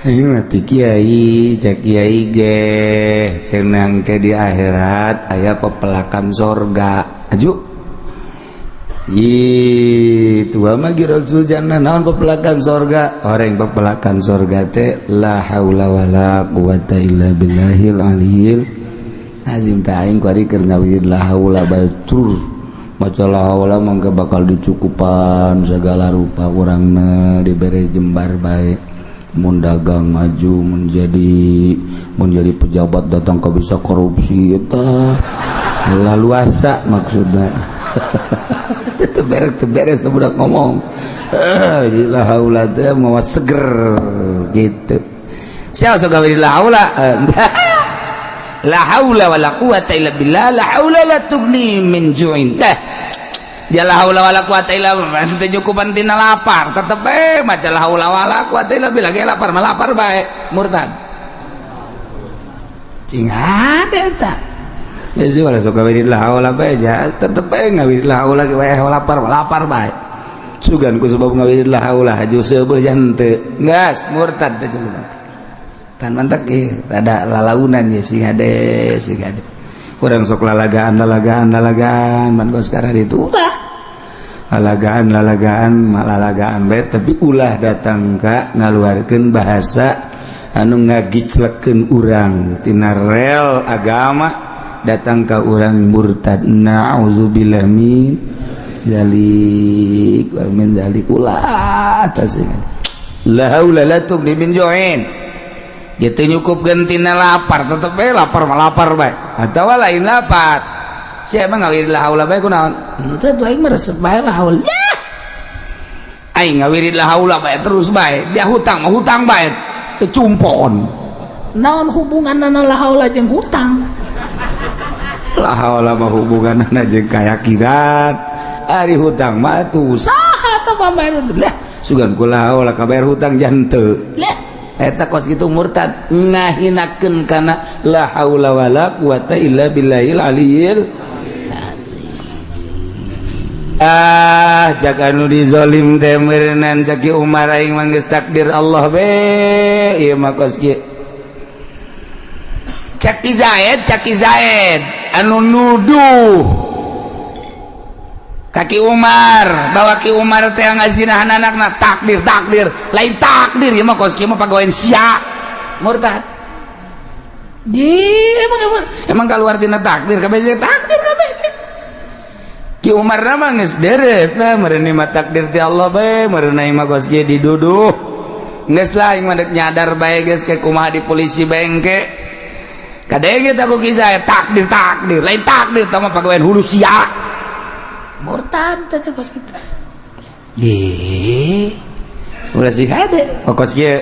mati Kiai cek Kiai ge cenang ke di akhirat aya pepelakan sorga aju itu mah Rasul jannah naon pepelakan sorga orang pepelakan sorga teh la haula wala quwata illa billahil aliyil azim ta aing kuari keur ngawid la haula batur maca la haula mangga bakal dicukupan segala rupa urangna dibere jembar bae mun dagang maju menjadi pejabat datang ke bisa korupsi eta laluasa maksudnya beres udah ngomong la haula teh mau seger gitu siapa sok gawe la haula la haula wala quwata illa billah la haula la tughni min ju'in ya la haula wala quwata illa billah teu nyukupan tina lapar tetep maca la haula wala quwata illa billah ge lapar mah lapar bae murtad cing ada eta ya sih wala sok gawe la haula bae ja tetep ngawi la haula ge wae lapar bae sugan ku sebab ngawi la haula haju seubeuh jan teu gas murtad teh kan mantak rada lalaunan ya sih hade kurang sok lalagaan man kos sekarang itu ulah lalagaan bae tapi ulah datang ka ngaluarkeun bahasa anu ngagiclekeun urang tina rel agama datang ka urang murtad naudzubillah min zalik wa min zalik ulah tasingan la haula la tughni min ju'in gitu nyukupkeun tina lapar tetep bae lapar bae atawa lain lapar siapa ngawiri la haula bae kunaon teh tuh aing mah resep bae la haula aing ngawiri la haula bae terus bae dia hutang bae teu cumpon naon hubunganna la haula jeung hutang la haula mah hubunganna jeung kayakiran ari hutang mah tuh saha teh pambayar lah sugan ku la haula kabayar hutang jan teu eta kos kitu murtad ngahinakeun kana la haula wala quwata illa billahil aliyil jaga nu dizalim teh meureunnan caki Umar aing mah geus takdir Allah be ieu mah kos kieu caki Zaid anu nuduh Kaki Umar bahwa Ki Umar teh ngazinahan anakna takdir lain takdir ieu mah kos kieu mah pagawean sia murtad emang kaluar tina takdir kabeh takdir kabeh Ki Umar mah geus deres nah meureun mah takdir ti Allah bae meureun mah kos kieu diduduh geus lah aing mah nyadar bae geus ke kumaha di polisi bengke kadege teh ku kisah takdir lain takdir tah mah pagawean hulu sia murtad teh kos kitu ulah sih hade kos kieu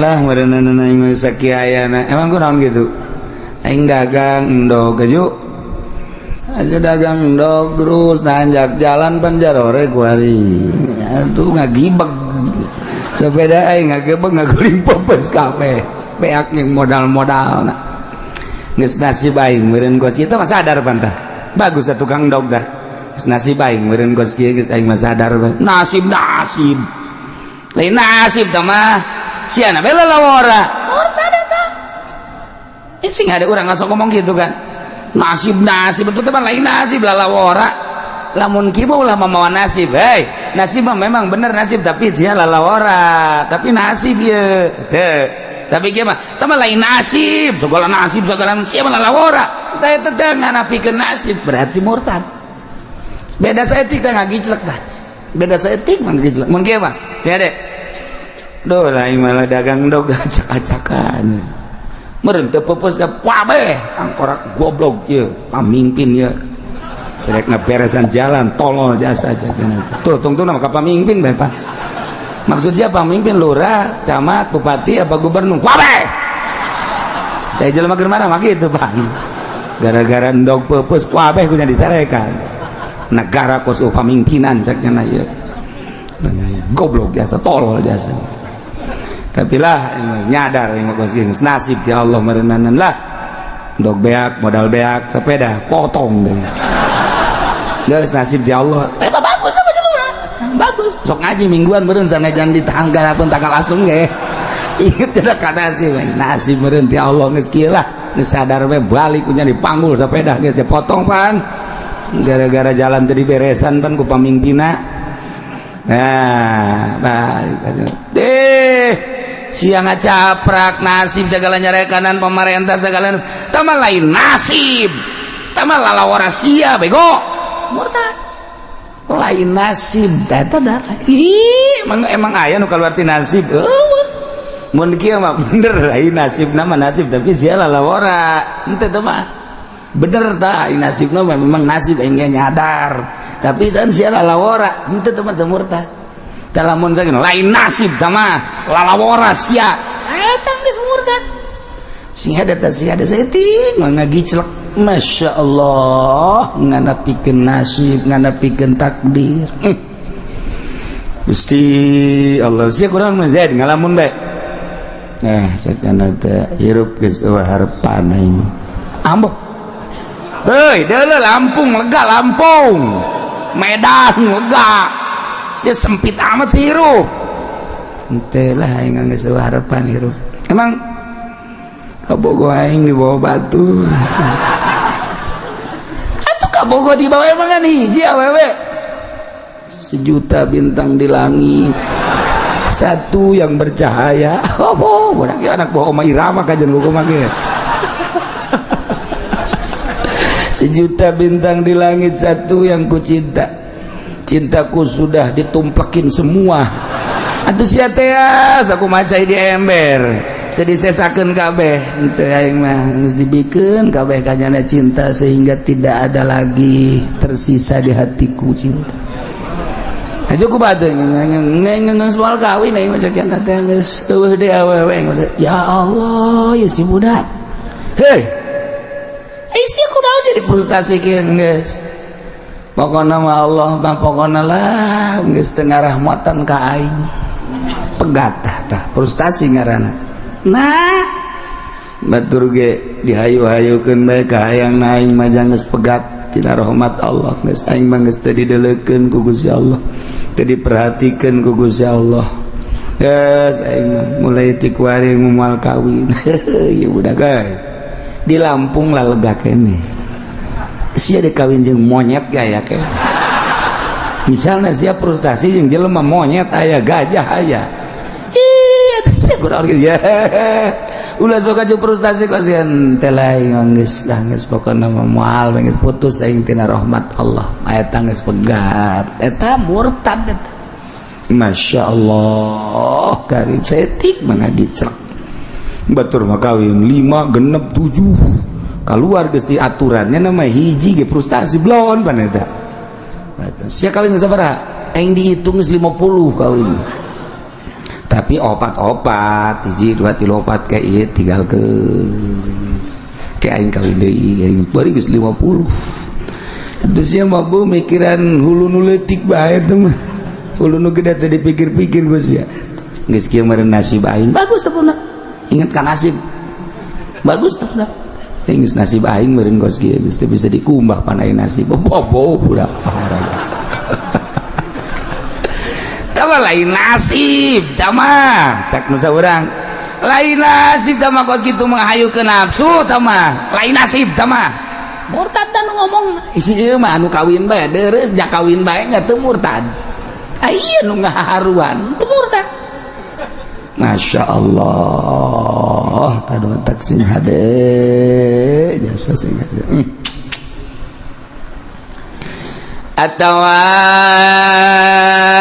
lah meureunna aing sakieu ayana emang kunaon gitu aing dagang endog aju dagang endog terus nanjak jalan panjarore kuari atuh ngagibeg sepeda aing ngagebeg ngaguling popes kabeh beak yang modal-modalna geus nasib aing meureun kos kitu mah sadar pantah bagus atuh tukang endog dah nasib aing meureun kos kieu geus aing mah sadar bae nasib lain nasib tah mah siana bae lalawara murtad eta sing ada urang ngasok ngomong gitu kan nasib itu teh mah lain nasib lalawara lamun kieu ulah mamawa nasib nasib mah memang bener nasib tapi dia lalawara tapi nasib ieu teu tapi kieu mah tah mah lain nasib segala siapa lalawara tah eta teh nganapikeun nasib berarti murtad beda saeutik teh ngagiclek tah beda saeutik mah ngagiclek mun kieu mah sia dek duh lain malah dagang endog acak-acakan meureun teu peupeus ka pabe angkorak goblok ieu pamimpin ieu rek ngaberesan jalan tolol jasa aja tuh tungtung nama ka pamimpin bae Pak maksudnya pamimpin lurah camat bupati apa gubernur pabe teh jelema keur marah mah kitu Pak gara-gara endog peupeus pabe kunya disarekan negara kos pamimpinan caknya ieu goblok biasa tolol biasa tapi lah nyadar kos nasib ti Allah meureunnan lah endog beak modal beak sepeda potong deh geus nasib ti Allah bagus apa jelema bagus sok ngaji mingguan meureun sana jangan di tanggal pun tanggal asem ge inget tidak ka nasib meureun ti Allah geus kieu lah geus sadar we balik nya dipanggul sepeda geus dipotong pan gara-gara jalan tadi beresan pan ku pamimpina. Nah balik deh siang ngacaprak nasib segala nyarekanan pemerintah segala tambah lain nasib tambah lalawara sia bego murtad lain nasib data emang aya nu kaluar ti nasib mun kieu mah bener lain nasib nama nasib tapi sia lalawara henteu teh mah bener tah nasibna memang nasib engge nyadar tapi kan sia lalawara henteu teh mah teu murtad tah lamun sakeun lain nasib tah mah lalawara sia eta geus murtad sing ada tah sia ada saeuting mah ngagiclek. Masya Allah nganapikeun nasib nganapikeun takdir Gusti Allah sia kurang mah zaid ngalamun bae sakana teh hirup geus eueuh harepan aing ambek heuy deuleu Lampung lega Lampung Medan lega sia sempit amat sih hirup henteu lah aing geus eueuh harepan hirup emang kabogo aing di bawah batu Bogo di bawah emang kan hiji awewe 1 juta bintang di langit satu yang bercahaya budak anak bawa Oma Irama kajian gua make 1 juta bintang di langit satu yang ku cinta cintaku sudah ditumplekin semua atuh sia teh aku macai di ember jadi sesakeun kabeh henteu aing mah geus dibikeun kabeh kanyana cinta sehingga tidak ada lagi tersisa di hatiku cinta. Aja ku badeung geus moal kawin aing mah cakeun teh geus eueuh deui awewe ya Allah ya si budak. Hei. Sia kunaon jadi frustasi kieu geus. Pokona mah Allah mah pokona lah geus teu ngarahmatan ka aing. Pegatah tah frustasi ngaranna. Nah batur ge dihayu-hayukeun bae ka hayang aing mah geus pegat tina rahmat Allah geus aing mah geus teu dideuleukeun ku Gusti Allah teu diperhatikeun ku Gusti Allah geus aing mah mulai ti kuari moal kawin ieu budak di Lampung lah lega keneh sia dikawin jeung monyet gaya ke misalna sia frustasi jeung jelema monyet aya gajah aya ya ulah sok aja frustasi kasihan telaing geus pokona moal geus putus aing tina rahmat Allah eta geus pegat eta murtad eta Masya Allah karim setik mangagicrek batur mah kawin 5 genep 7 kaluar geus di aturannya nama hiji ge frustasi blon pan eta sia kawin geus sabaraha aing dihitung geus 50 kawin tapi opat-opat hiji 2 3 4 kayak ieu tinggalkeun kayak aing kawin deui aing bari geus 50 itu sia mah mikiran hulu nu leutik bae teh mah hulu nu gede teh dipikir-pikir geus ya geus kieu meureun nasib aing bagus teh puna inget ka nasib bagus teh puna geus nasib aing meureun geus kieu geus teu bisa dikumbah pan aing nasib bobo budak tama lain nasib tama cak nu saurang lain nasib tama kos kitu menghayukeun nafsu tama lain nasib tama murtad dan ngomong isi ieu mah anu kawin bae deureus jak kawin bae nya teu murtad aya nu ngaharuan teu murtad Masya Allah tadu tak sing hade jasa sing hade atau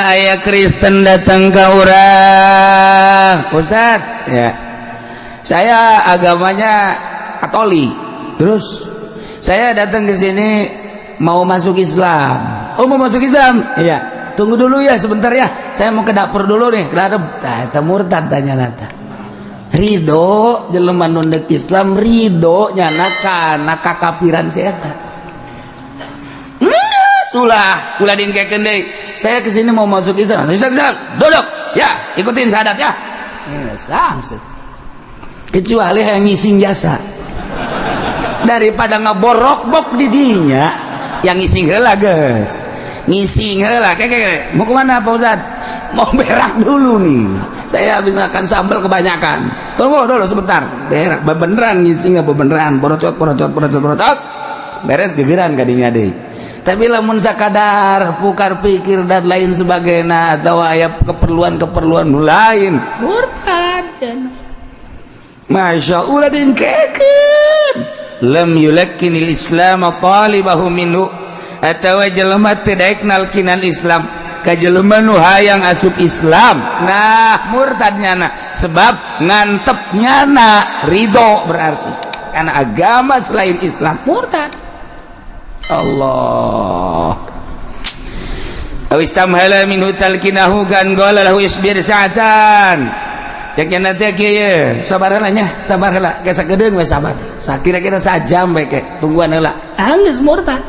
aya Kristen datang ke urang Ustaz ya saya agamanya Katolik terus saya datang ke sini mau masuk Islam mau masuk Islam iya tunggu dulu ya sebentar ya saya mau ke dapur dulu nih eta murtad tanya nata ridho jelema nu deuk Islam ridho nyana kana kakafiran si eta ulah dingkekeun deui saya kesini mau masuk Islam duduk ya ikutin syahadat ya langsung kecuali yang ngising jasa daripada ngaborok-bok di dinya yang ngising heula geus ngising heula mau kemana Pak Ustad mau berak dulu nih saya habis makan sambal kebanyakan. Tunggu dulu sebentar. Beneran ngisi nggak beneran. Porocot. Beres gegeran kadinya deh. Tapi lamun sakadar pukar pikir dan lain sebagainya atau aya keperluan lain murtad. Masya Allah dingkekeun. Lam yulakkinil Islam talibahu minhu atawa jelema teu daek nalkinan Islam ka jelema nu hayang asup Islam. Nah murtadnyana sebab ngantepnyana ridho berarti karena agama selain Islam murtad. Allah awistamhala minhu talkinahu kan qala lahu isbir sa'atan ceknya nanti kieu sabar heula nya sabar heula geus sagedeung we sabar sakira-kira sajam we ke tungguan heula geus murtad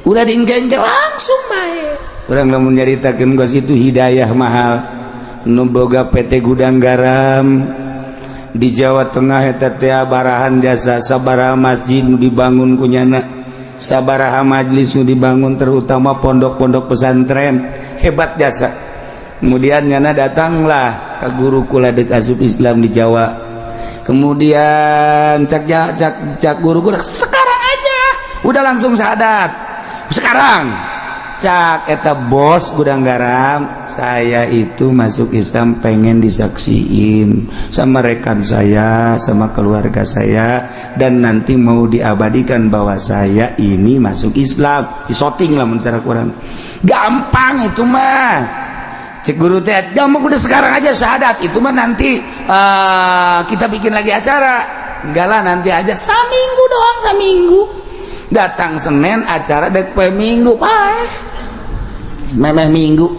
udah dingkeng langsung bae urang lamun nyaritakeun geus itu hidayah mahal nu boga PT Gudang Garam di Jawa Tengah eta teh barahan jasa sabaraha masjid nu dibangun kunyana sabaraha majlis nu dibangun terutama pondok-pondok pesantren hebat jasa. Kemudian nyana datanglah ka guru kula deuk asup Islam di Jawa. Kemudian cak guru kula sekarang aja udah langsung syahadat sekarang. Cak eta bos Gudang Garam, saya itu masuk Islam pengen disaksiin sama rekan saya, sama keluarga saya, dan nanti mau diabadikan bahwa saya ini masuk Islam. Disoting lah mencara kurang. Gampang itu mah. Cek guru teh, gampang udah sekarang aja syahadat. Itu mah nanti kita bikin lagi acara. Enggak lah nanti aja. Saminggu doang, saminggu. Datang Senin acara dek Minggu, Pak. Memeh minggu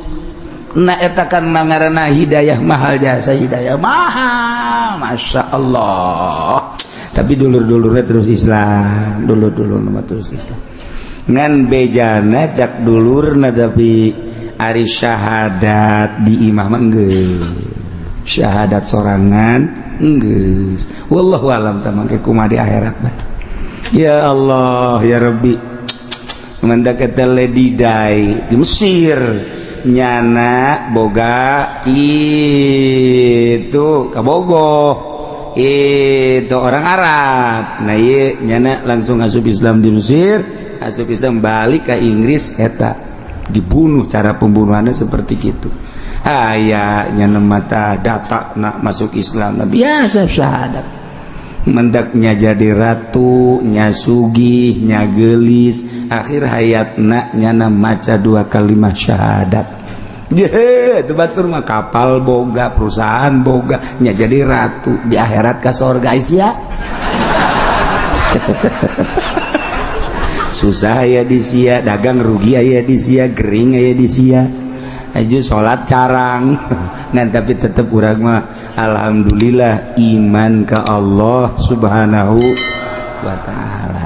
na eta kan ngaranna hidayah mahal jasa hidayah mahal Masya Allah. Tapi dulur-dulurnya terus Islam dulur nama terus Islam ngan bejana cak dulurna tapi ari syahadat di imam enggeus syahadat sorangan enggeus wallahu alam tamangke kumaha di akhirat bah. Ya Allah ya Rabbi mendak eta ledidai di Mesir nyana boga itu kabogoh itu orang Arab. Nah ieu nyana langsung asup Islam di Mesir, asup Islam balik ke Inggris eta dibunuh. Cara pembunuhannya seperti gitu. Aya nyana mata data nak masuk Islam nah biasa syahadat. Mendaknya jadi ratu, nya sugih, nya gelis, akhir hayatna nyana maca 2 kalimat syahadat. Ye, itu batur mah kapal boga, perusahaan boga, nya jadi ratu di akhirat ka surga ya. Susah aya di sia, dagang rugi aya di sia, gering aya di sia. Aju salat carang. Nah tapi tetap urang mah alhamdulillah iman ka Allah Subhanahu wa taala.